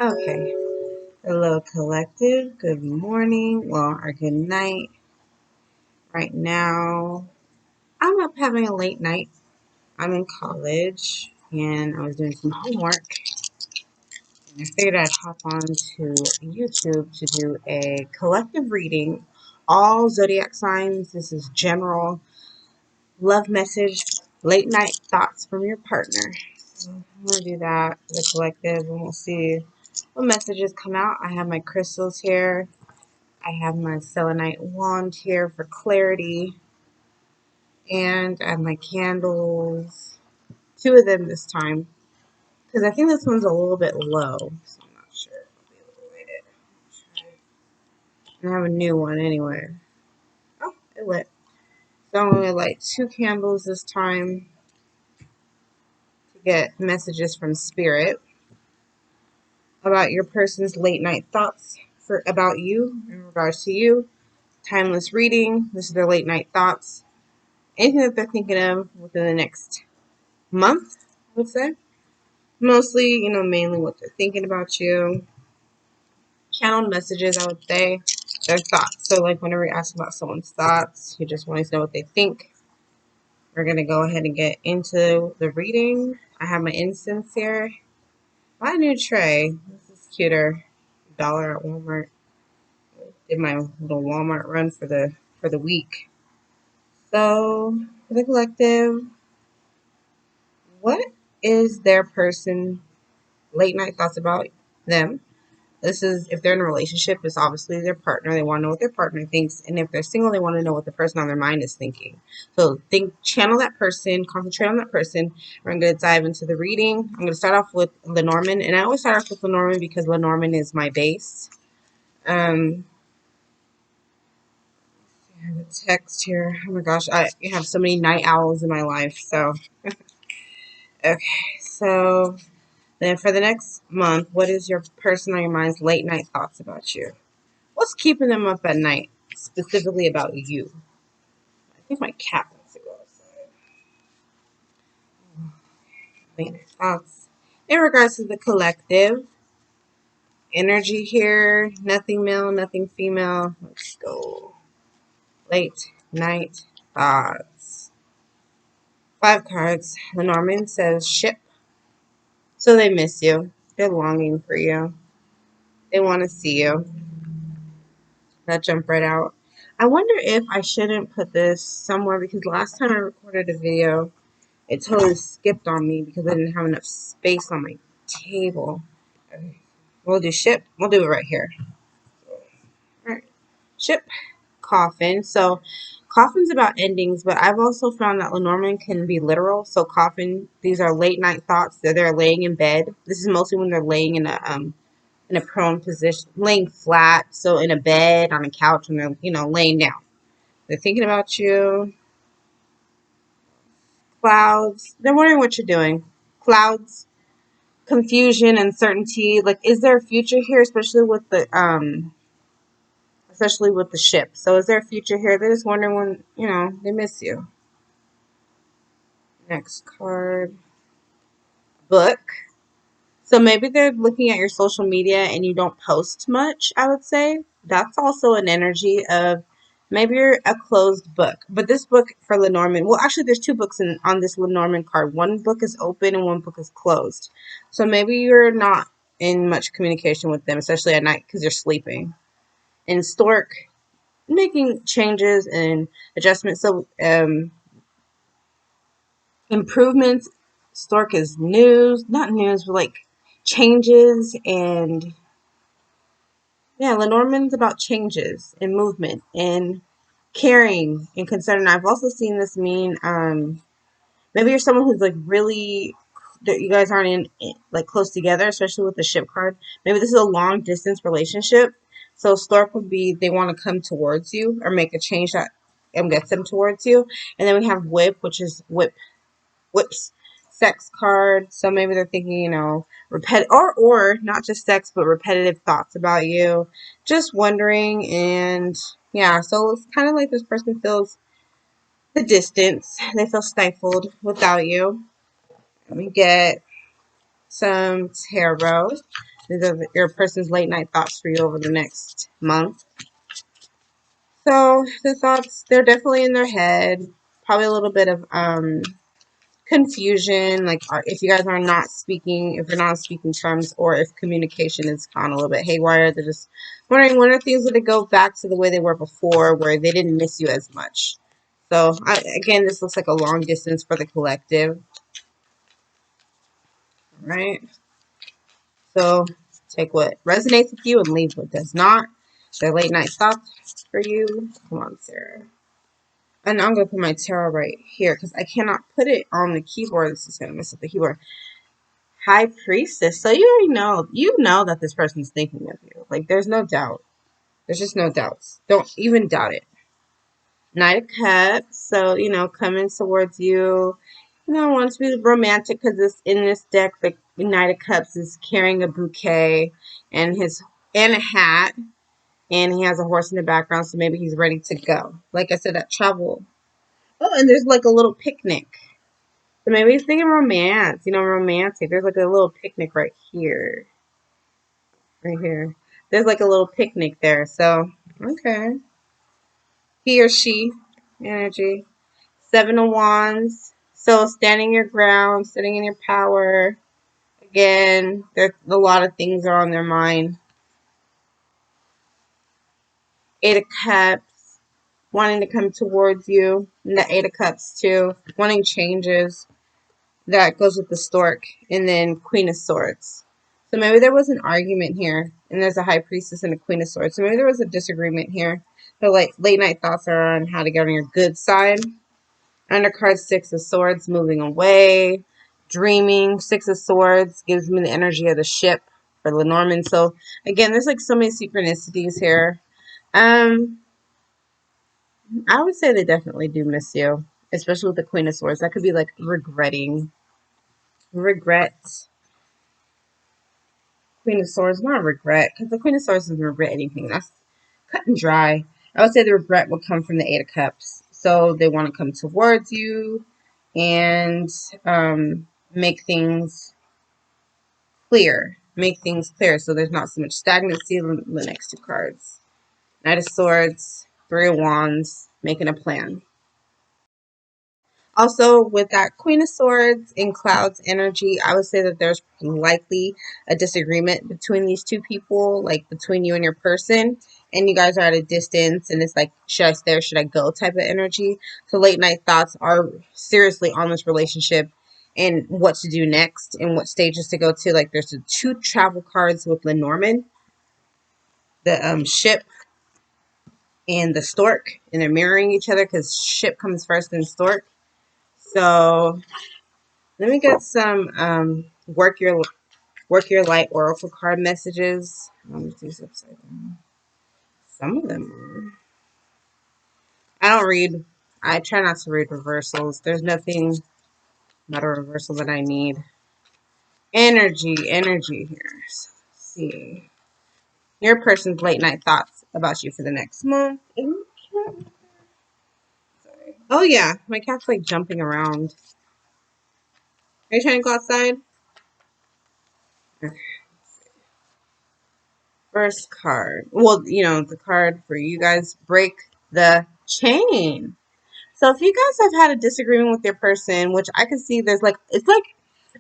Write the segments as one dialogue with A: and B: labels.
A: Okay. Hello, collective. Good morning. Well, or good night. Right now, I'm up having a late night. I'm in college and I was doing some homework. And I figured I'd hop on to YouTube to do a collective reading. All zodiac signs. This is general love message, late night thoughts from your partner. So I'm going to do that for the collective and we'll see what messages come out. I have my crystals here. I have my selenite wand here for clarity, and I have my candles. Two of them this time, because I think this one's a little bit low, so I'm not sure if I'll be able to light it. And I have a new one anyway. Oh, it lit. So I'm going to light two candles this time to get messages from spirit about your person's late night thoughts for about you in regards to you. Timeless reading. This is their late night thoughts. Anything that they're thinking of within the next month, I would say. Mostly, mainly what they're thinking about you. Channeled messages, I would say. Their thoughts. So, like, whenever you ask about someone's thoughts, you just want to know what they think. We're going to go ahead and get into the reading. I have my incense here. My new tray. This is cuter. Dollar at Walmart. Did my little Walmart run for the week. So, for the collective, what is their person late night thoughts about them? This is if they're in a relationship, it's obviously their partner. They want to know what their partner thinks. And if they're single, they want to know what the person on their mind is thinking. So channel that person, concentrate on that person. We're going to dive into the reading. I'm going to start off with Lenormand. And I always start off with Lenormand because Lenormand is my base. I have a text here. Oh my gosh, I have so many night owls in my life. So, okay. So then for the next month, what is your person on your mind's late night thoughts about you? What's keeping them up at night, specifically about you? I think my cat wants to go outside. Late night thoughts. In regards to the collective energy here, nothing male, nothing female. Let's go. Late night thoughts. 5 cards. Lenormand says ship. So they miss you. They're longing for you. They want to see you. That jumped right out. I wonder if I shouldn't put this somewhere because last time I recorded a video, it totally skipped on me because I didn't have enough space on my table. Okay. We'll do ship. We'll do it right here. All right. Ship. Coffin. So coffin's about endings, but I've also found that Lenormand can be literal. So coffin, these are late night thoughts. They're laying in bed. This is mostly when they're laying in a prone position, laying flat. So in a bed, on a couch, and they're laying down. They're thinking about you. Clouds. They're wondering what you're doing. Clouds. Confusion, uncertainty. Like, is there a future here, especially with the ship? So, is there a future here? They're just wondering when they miss you. Next card, book. So maybe they're looking at your social media and you don't post much. I would say that's also an energy of maybe you're a closed book. But this book for Lenormand, well, actually, there's two books on this Lenormand card. One book is open and one book is closed. So maybe you're not in much communication with them, especially at night because you're sleeping. And Stork making changes and adjustments. So improvements. Stork is news, not news, but like changes and yeah, Lenormand's about changes and movement and caring and concern. I've also seen this mean maybe you're someone who's like really that you guys aren't in like close together, especially with the ship card. Maybe this is a long distance relationship. So Stork would be they want to come towards you or make a change that gets them towards you. And then we have Whip, which is whips sex card. So maybe they're thinking, or not just sex, but repetitive thoughts about you. Just wondering and yeah, so it's kind of like this person feels the distance. They feel stifled without you. Let me get some tarot. These are your person's late night thoughts for you over the next month. So the thoughts, they're definitely in their head. Probably a little bit of confusion, like if you guys are not speaking, if you're not speaking terms, or if communication is gone a little bit haywire. They're just wondering when are things going to go back to the way they were before, where they didn't miss you as much. So again, this looks like a long distance for the collective, right? So take what resonates with you and leave what does not. Their late night thoughts for you. Come on, Sarah. And I'm going to put my tarot right here because I cannot put it on the keyboard. This is going to mess up the keyboard. High Priestess. So you know that this person's thinking of you. Like, there's no doubt. There's just no doubts. Don't even doubt it. Knight of Cups. So, coming towards you. Wants to be romantic because in this deck, the Knight of Cups is carrying a bouquet and a hat, and he has a horse in the background, so maybe he's ready to go. Like I said, that travel. Oh, and there's like a little picnic. So maybe he's thinking romance, romantic. There's like a little picnic right here. Right here. There's like a little picnic there. So, okay. He or she energy. Seven of Wands. So, standing your ground, sitting in your power. Again, there's a lot of things are on their mind. Eight of Cups. Wanting to come towards you. And the Eight of Cups, too. Wanting changes. That goes with the stork. And then Queen of Swords. So maybe there was an argument here, and there's a High Priestess and a Queen of Swords. So maybe there was a disagreement here. So like late night thoughts are on how to get on your good side. Undercard, Six of Swords, moving away, dreaming. Six of Swords gives me the energy of the ship for Lenormand. So again, there's like so many synchronicities here. I would say they definitely do miss you, especially with the Queen of Swords. That could be like regret. Queen of Swords, not regret, because the Queen of Swords doesn't regret anything. That's cut and dry. I would say the regret would come from the Eight of Cups. So they want to come towards you and make things clear. Make things clear so there's not so much stagnancy in the next two cards. Knight of Swords, Three of Wands, making a plan. Also, with that Queen of Swords in Cloud's energy, I would say that there's likely a disagreement between these two people, like between you and your person, and you guys are at a distance, and it's like, should I stay or should I go type of energy. So late night thoughts are seriously on this relationship and what to do next and what stages to go to. Like there's the two travel cards with Lenormand, the ship and the stork, and they're mirroring each other because ship comes first and stork. So let me get some work your light oracle card messages. Let me see upside down. Some of them I don't read. I try not to read reversals. There's nothing not a reversal that I need. Energy here. So, let's see. Your person's late night thoughts about you for the next month. Sorry. Oh yeah, my cat's like jumping around. Are you trying to go outside? Okay. First card. Well, the card for you guys, break the chain. So if you guys have had a disagreement with your person, which I can see it's like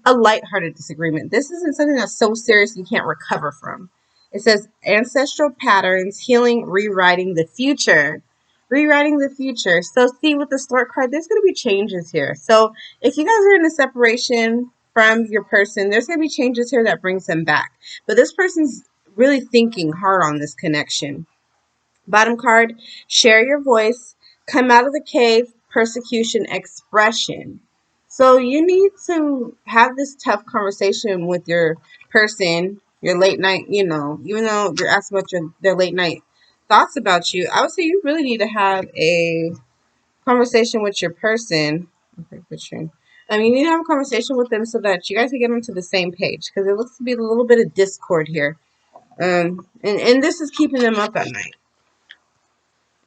A: a lighthearted disagreement. This isn't something that's so serious you can't recover from. It says ancestral patterns, healing, rewriting the future. Rewriting the future. So see with the stork card, there's going to be changes here. So if you guys are in a separation from your person, there's going to be changes here that brings them back. But this person's really thinking hard on this connection. Bottom card, share your voice, come out of the cave, persecution, expression. So you need to have this tough conversation with your person, your late night, even though you're asking about their late night thoughts about you, I would say you really need to have a conversation with your person. Okay, you need to have a conversation with them so that you guys can get onto the same page, because it looks to be a little bit of discord here. And this is keeping them up at night.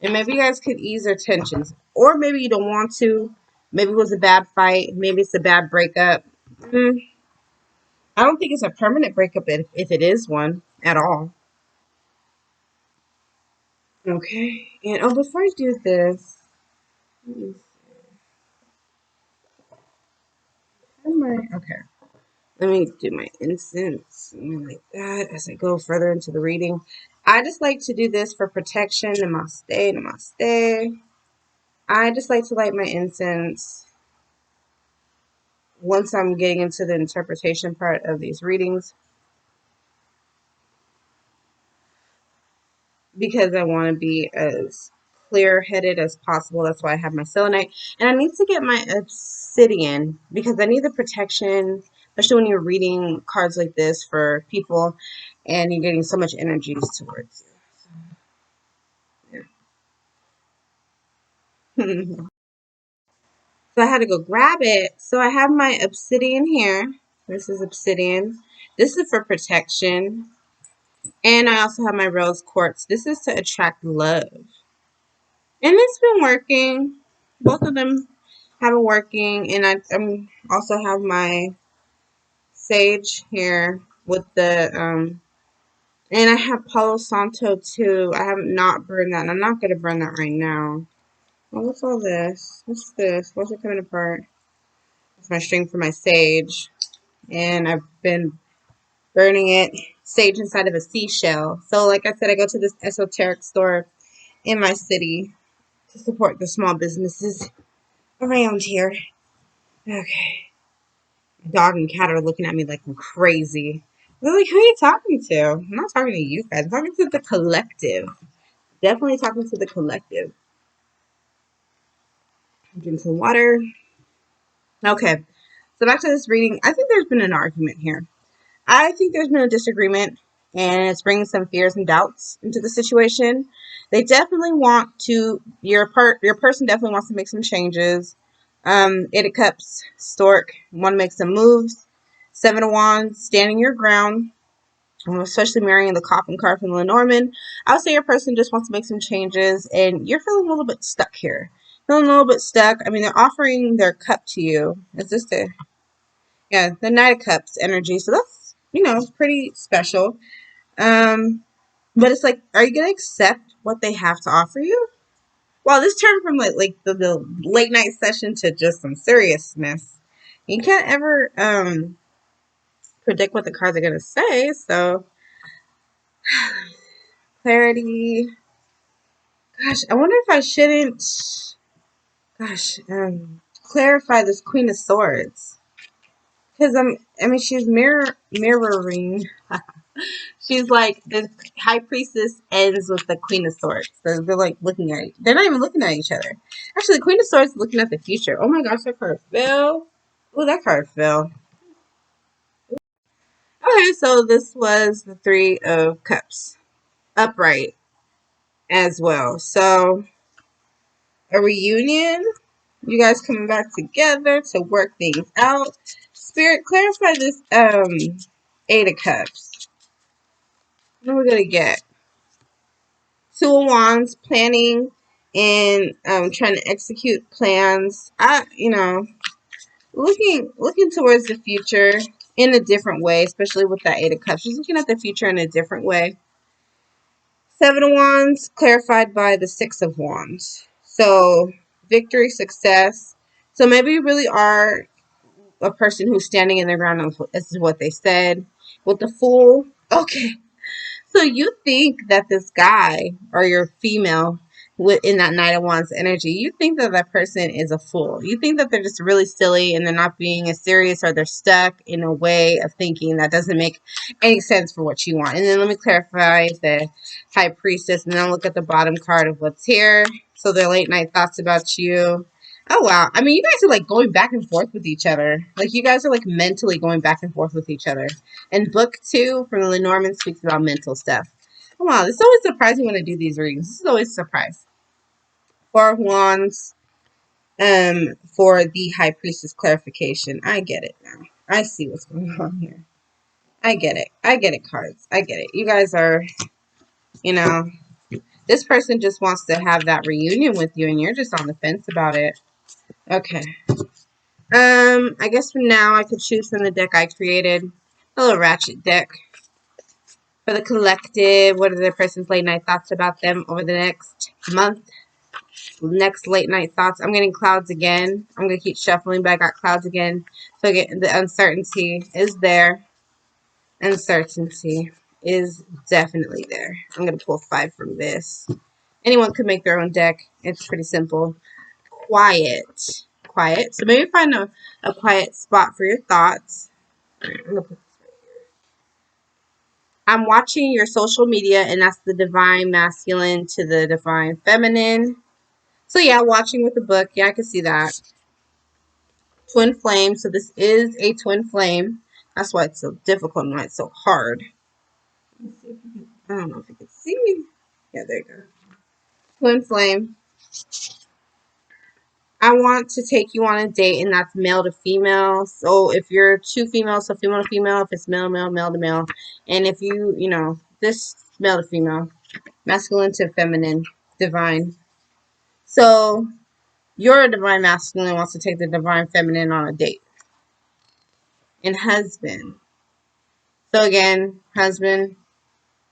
A: And maybe you guys could ease their tensions. Or maybe you don't want to. Maybe it was a bad fight. Maybe it's a bad breakup. I I don't think it's a permanent breakup if it is one at all. Okay. And oh, before I do this, let me see okay. Let me do my incense, something like that, as I go further into the reading. I just like to do this for protection. Namaste, namaste. I just like to light my incense once I'm getting into the interpretation part of these readings, because I want to be as clear-headed as possible. That's why I have my selenite. And I need to get my obsidian because I need the protection, especially when you're reading cards like this for people and you're getting so much energy towards you. Yeah. So I had to go grab it. So I have my obsidian here. This is obsidian. This is for protection. And I also have my rose quartz. This is to attract love. And it's been working. Both of them have been working. And I'm also have my sage here with the and I have Palo Santo too. I have not burned that, and I'm not gonna burn that right now. Oh, what's all this? What's this? What's it coming apart? It's my string for my sage. And I've been burning it sage inside of a seashell. So like I said, I go to this esoteric store in my city to support the small businesses around here. Okay. My dog and cat are looking at me like I'm crazy. They're like, who are you talking to? I'm not talking to you guys. I'm talking to the collective. Definitely talking to the collective. Drink some water. Okay. So back to this reading. I think there's been an argument here. I think there's been a disagreement and it's bringing some fears and doubts into the situation. They definitely want to, your person definitely wants to make some changes. Eight of Cups, Stork, want to make some moves. Seven of Wands, standing your ground, especially marrying the Coffin card from Lenormand. I would say your person just wants to make some changes and you're feeling a little bit stuck here. Feeling a little bit stuck. I mean, they're offering their cup to you. Is this the Knight of Cups energy? So that's, pretty special. But it's like, are you gonna accept what they have to offer you? Well, this turned from like the late night session to just some seriousness. You can't ever predict what the cards are gonna say. So clarity. Gosh, I wonder if I shouldn't. Gosh, clarify this Queen of Swords because I mean, she's mirroring. She's like the high priestess ends with the Queen of Swords. They're like looking at. They're not even looking at each other. Actually, the Queen of Swords is looking at the future. Oh my gosh, that card fell. Oh, that card fell. Okay, so this was the Three of Cups, upright as well. So a reunion. You guys coming back together to work things out. Spirit, clarify this Eight of Cups. What are we gonna get? Two of Wands, planning and trying to execute plans. Looking towards the future in a different way, especially with that Eight of Cups. She's looking at the future in a different way. Seven of Wands, clarified by the Six of Wands. So victory, success. So maybe you really are a person who's standing in their ground. This is what they said. With the Fool, okay. So you think that this guy or your female in that Knight of Wands energy, you think that that person is a fool. You think that they're just really silly and they're not being as serious, or they're stuck in a way of thinking that doesn't make any sense for what you want. And then let me clarify the High Priestess, and then I'll look at the bottom card of what's here. So their late night thoughts about you. Oh, wow. I mean, you guys are like going back and forth with each other. Like you guys are like mentally going back and forth with each other. And book 2 from Lenormand speaks about mental stuff. Oh, wow. It's always surprising when I do these readings. This is always a surprise. Four of Wands for the High Priestess clarification. I get it now. I see what's going on here. I get it. I get it, cards. I get it. You guys are, this person just wants to have that reunion with you and you're just on the fence about it. Okay. I guess for now I could choose from the deck I created. Hello, Ratchet deck. For the collective, what are the person's late night thoughts about them over the next month? Next late night thoughts. I'm getting clouds again. I'm going to keep shuffling, but I got clouds again. So again, the uncertainty is there. Uncertainty is definitely there. I'm going to pull 5 from this. Anyone could make their own deck. It's pretty simple. Quiet. Quiet. So maybe find a quiet spot for your thoughts. I'm watching your social media, and that's the divine masculine to the divine feminine. So yeah, watching with the book. Yeah, I can see that. Twin flame. So this is a twin flame. That's why it's so difficult and why it's so hard. Let's see if you can, I don't know if you can see me. Yeah, there you go. Twin flame. I want to take you on a date, and that's male to female. So if you're two females, so female to female. If it's male, male, male to male, and if this male to female, masculine to feminine, divine. So your divine masculine wants to take the divine feminine on a date. And husband. So again, husband,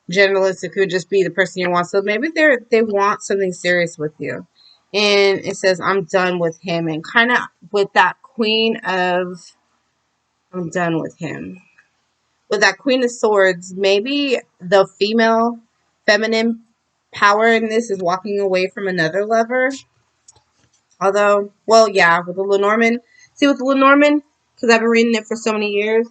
A: genderless, it could just be the person you want. So maybe they want something serious with you. And it says, I'm done with him. And kind of with that queen of, I'm done with him. With that queen of swords, maybe the female, feminine power in this is walking away from another lover. Although, well, yeah, with the Lenormand. See, with the Lenormand, because I've been reading it for so many years.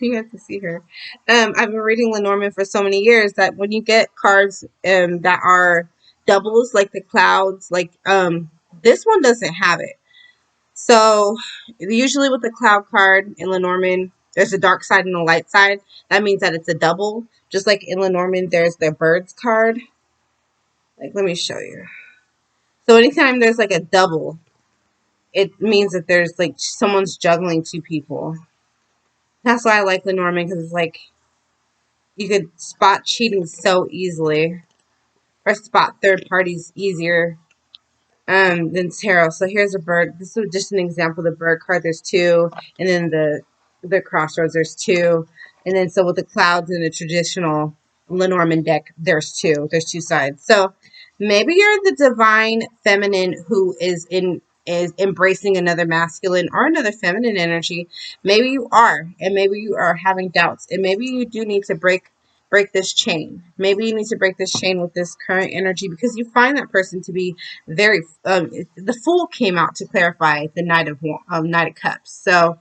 A: You have to see her. I've been reading Lenormand for so many years that when you get cards that are doubles, like the clouds, like this one doesn't have it. So usually with the cloud card in Lenormand, there's a dark side and a light side. That means that it's a double. Just like in Lenormand, there's the birds card. Like, let me show you. So anytime there's like a double, it means that there's like someone's juggling two people. That's why I like Lenormand, because it's like you could spot cheating so easily, or spot third parties easier than tarot. So here's a bird. This is just an example of the bird card. There's two, and then the crossroads. There's two, and then so with the clouds in the traditional Lenormand deck, there's two. There's two sides. So maybe you're the divine feminine who is embracing another masculine or another feminine energy. Maybe you are, and maybe you are having doubts, and maybe you do need to break this chain. Maybe you need to break this chain with this current energy, because you find that person to be very the Fool came out to clarify the Knight of Cups. So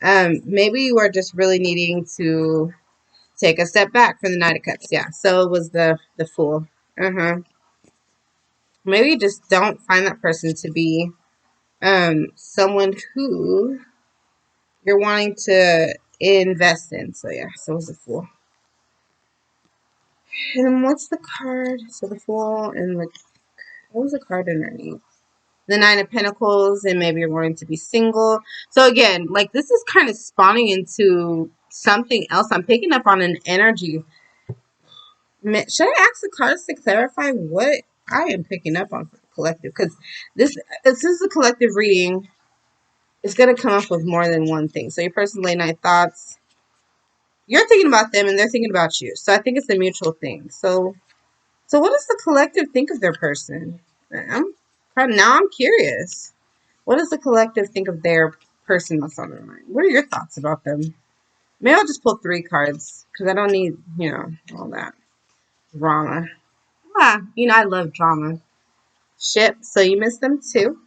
A: maybe you are just really needing to take a step back from the Knight of Cups. Yeah, so it was the Fool. Maybe you just don't find that person to be someone who you're wanting to invest in. So yeah, so it was the Fool. And then what's the card? So the Fool and what was the card underneath? The Nine of Pentacles, and maybe you're wanting to be single. So again, like this is kind of spawning into something else. I'm picking up on an energy. Should I ask the cards to clarify what I am picking up on for the collective? Because this is a collective reading. It's going to come up with more than one thing. So your person's late night thoughts. You're thinking about them, and they're thinking about you. So I think it's a mutual thing. So what does the collective think of their person? I'm curious. What does the collective think of their person that's on their mind? What are your thoughts about them? Maybe I'll just pull 3 cards, because I don't need, all that drama. I love drama. Ship, so you missed them too.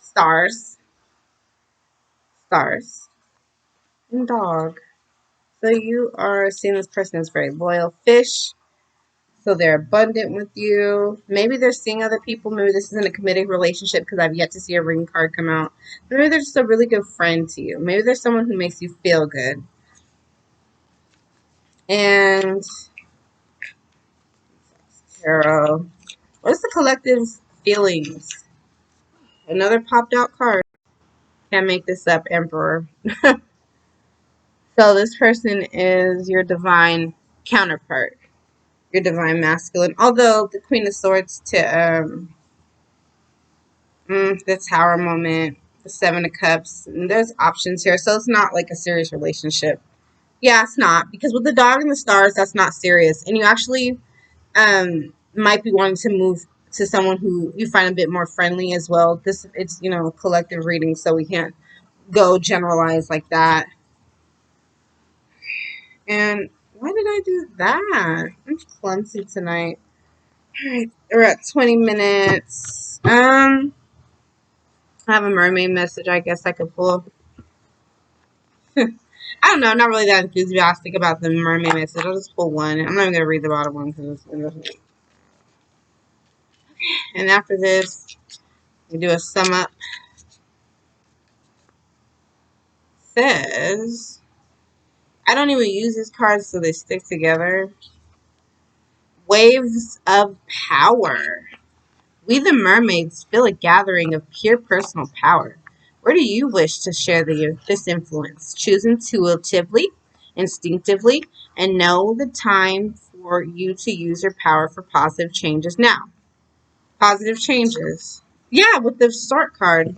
A: Stars. Stars. And dog. So you are seeing this person as very loyal. Fish. So they're abundant with you. Maybe they're seeing other people. Maybe this isn't a committed relationship, because I've yet to see a ring card come out. Maybe they're just a really good friend to you. Maybe there's someone who makes you feel good. And tarot. What's the collective's feelings? Another popped out card. Can't make this up, Emperor. So this person is your divine counterpart. Your divine masculine. Although the Queen of Swords to the Tower moment. the Seven of Cups. And there's options here. So it's not like a serious relationship. Yeah, it's not. Because with the dog and the stars, that's not serious. And you actually might be wanting to move to someone who you find a bit more friendly as well. This it's a collective reading, so we can't go generalize like that. And why did I do that? I'm clumsy tonight. All right, we're at 20 minutes. I have a mermaid message. I guess I could pull. I don't know. I'm not really that enthusiastic about the mermaid message. I'll just pull one. I'm not even gonna read the bottom one because it's. And after this, we do a sum up. Says, I don't even use these cards so they stick together. Waves of power. We the mermaids feel a gathering of pure personal power. Where do you wish to share this influence? Choose intuitively, instinctively, and know the time for you to use your power for positive changes now. Positive changes. Yeah, with the Sword card.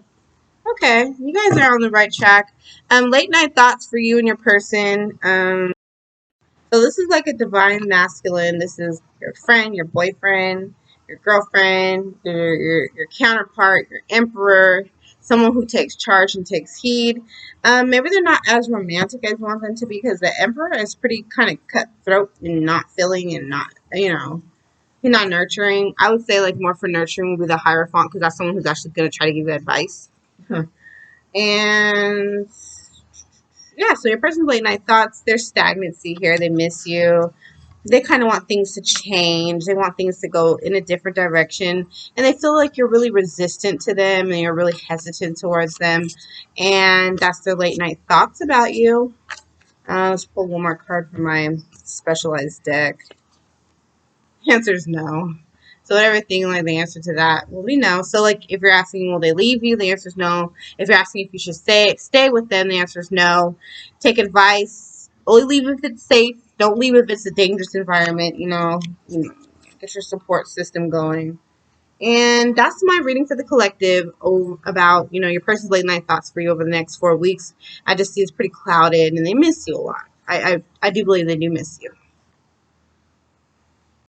A: Okay, you guys are on the right track. Late night thoughts for you and your person. So this is like a divine masculine. This is your friend, your boyfriend, your girlfriend, your counterpart, your emperor, someone who takes charge and takes heed. Maybe they're not as romantic as you want them to be because the emperor is pretty kind of cutthroat and not filling and not, he's not nurturing. I would say like more for nurturing would be the Hierophant because that's someone who's actually going to try to give you advice. And yeah, so your person's late night thoughts, there's stagnancy here. They miss you. They kind of want things to change. They want things to go in a different direction. And they feel like you're really resistant to them and you're really hesitant towards them. And that's their late night thoughts about you. Let's pull one more card from my specialized deck. The answer is no. So everything, like the answer to that will be no. So like if you're asking will they leave you, the answer is no. If you're asking if you should stay with them, the answer is no. Take advice. Only leave if it's safe. Don't leave if it's a dangerous environment. Get your support system going. And that's my reading for the collective about your person's late night thoughts for you over the next 4 weeks. I just see it's pretty clouded and they miss you a lot. I do believe they do miss you.